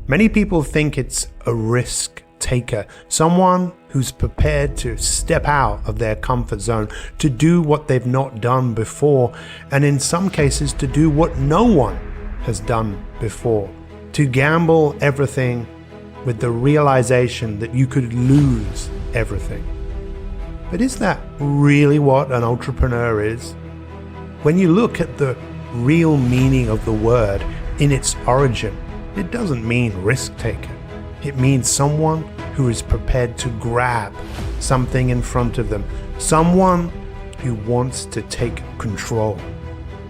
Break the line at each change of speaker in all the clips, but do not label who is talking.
Many people think it's a risk taker, someone who's prepared to step out of their comfort zone, to do what they've not done before, and in some cases to do what no one has done before, to gamble everything with the realization that you could lose everything. But is that really what an entrepreneur is? When you look at the real meaning of the word in its origin, it doesn't mean risk taker. It means someone who is prepared to grab something in front of them, someone who wants to take control.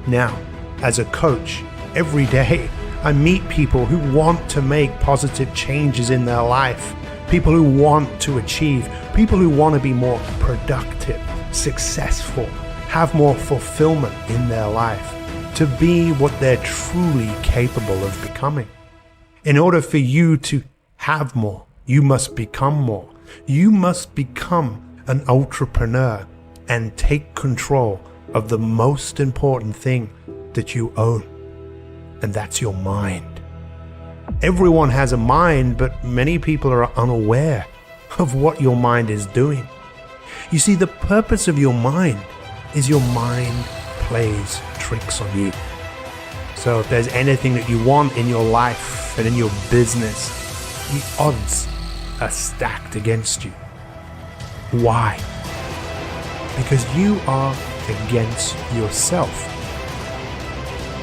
Now, as a coach, every day I meet people who want to make positive changes in their life, people who want to achieve, people who want to be more productive, successful, have more fulfillment in their life, to be what they're truly capable of becoming. In order for you to have more, you must become more. You must become an entrepreneur and take control of the most important thing that you own, and that's your mind. Everyone has a mind, but many people are unaware of what your mind is doing. You see, the purpose of your mind is your mind plays tricks on you. So if there's anything that you want in your life and in your business, the odds are stacked against you. Why? Because you are against yourself.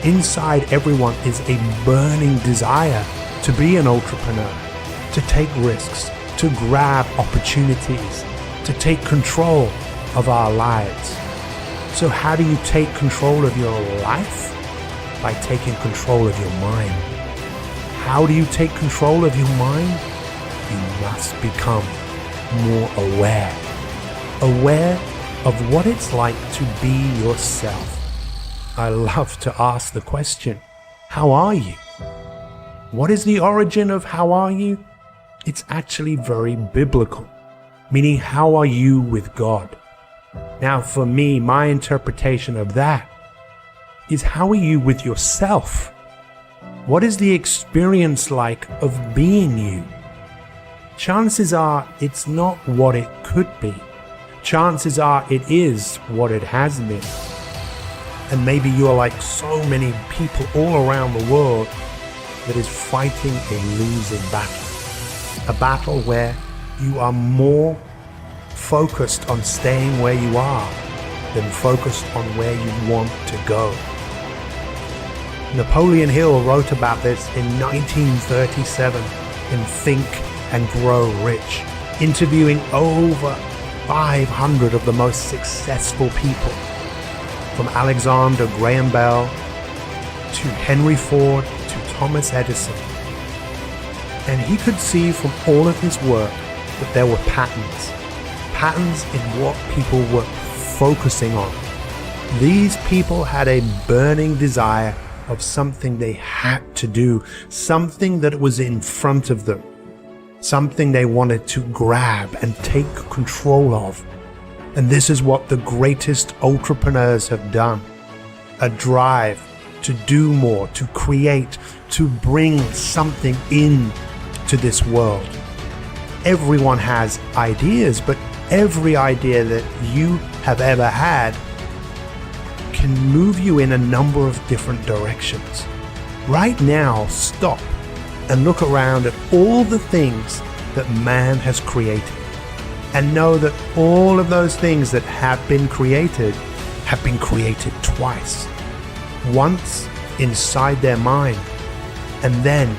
Inside everyone is a burning desire to be an entrepreneur, to take risks, to grab opportunities, to take control of our lives. So how do you take control of your life? By taking control of your mind. How do you take control of your mind? You must become more aware. Aware of what it's like to be yourself. I love to ask the question, how are you? What is the origin of how are you? It's actually very biblical, meaning how are you with God? Now for me, my interpretation of that is how are you with yourself? What is the experience like of being you? Chances are it's not what it could be. Chances are it is what it has been. And maybe you're like so many people all around the world that is fighting a losing battle. A battle where you are more focused on staying where you are than focused on where you want to go. Napoleon Hill wrote about this in 1937 in Think and Grow Rich, interviewing over 500 of the most successful people, from Alexander Graham Bell to Henry Ford to Thomas Edison. And he could see from all of his work that there were patterns in what people were focusing on. These people had a burning desire of something they had to do, something that was in front of them, something they wanted to grab and take control of. And this is what the greatest entrepreneurs have done. A drive to do more, to create, to bring something in to this world. Everyone has ideas, but every idea that you have ever had can move you in a number of different directions. Right now, stop and look around at all the things that man has created, and know that all of those things that have been created twice. Once inside their mind, and then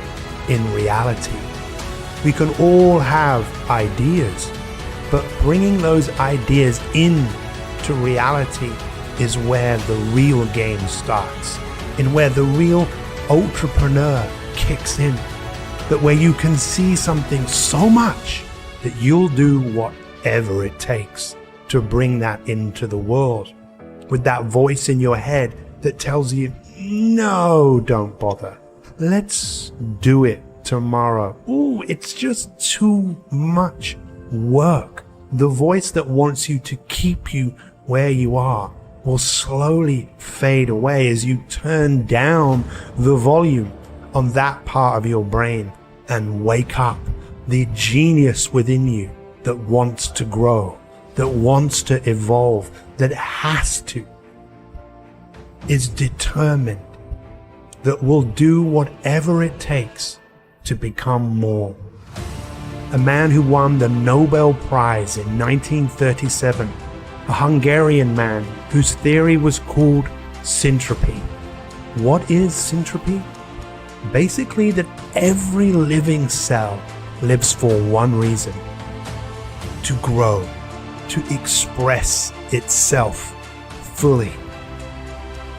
in reality. We can all have ideas, but bringing those ideas into reality is where the real game starts, and where the real entrepreneur kicks in. That where you can see something so much that you'll do whatever it takes to bring that into the world, with that voice in your head that tells you, no, don't bother. Let's do it tomorrow. Ooh, it's just too much work. The voice that wants you to keep you where you are will slowly fade away as you turn down the volume on that part of your brain and wake up the genius within you that wants to grow, that wants to evolve, that has to, is determined, that will do whatever it takes to become more. A man who won the Nobel Prize in 1937, a Hungarian man whose theory was called syntropy. What is syntropy? Basically that every living cell lives for one reason: to grow, to express itself fully.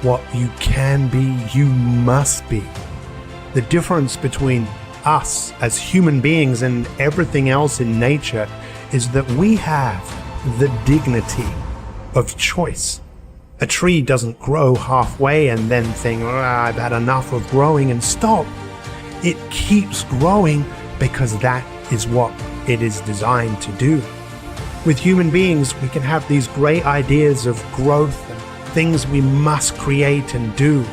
What you can be, you must be. The difference between us as human beings and everything else in nature is that we have the dignity of choice. A tree doesn't grow halfway and then think, I've had enough of growing, and stop. It keeps growing because that is what it is designed to do. With human beings, we can have these great ideas of growth and things we must create and do,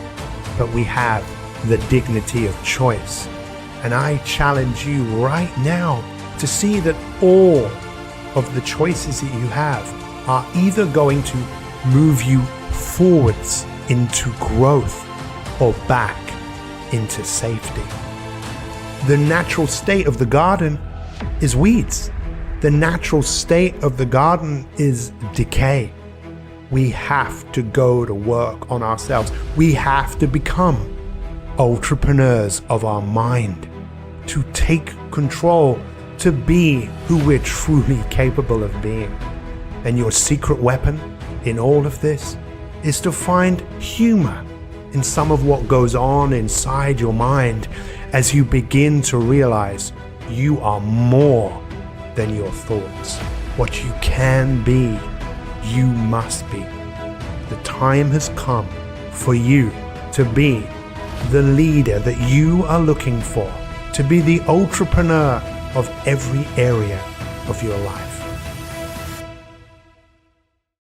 but we have the dignity of choice. And I challenge you right now to see that all of the choices that you have are either going to move you forwards into growth or back into safety. The natural state of the garden is weeds. The natural state of the garden is decay. We have to go to work on ourselves. We have to become entrepreneurs of our mind, to take control, to be who we're truly capable of being. And your secret weapon in all of this is to find humor in some of what goes on inside your mind as you begin to realize you are more than your thoughts. What you can be, you must be. The time has come for you to be the leader that you are looking for, to be the entrepreneur of every area of your life.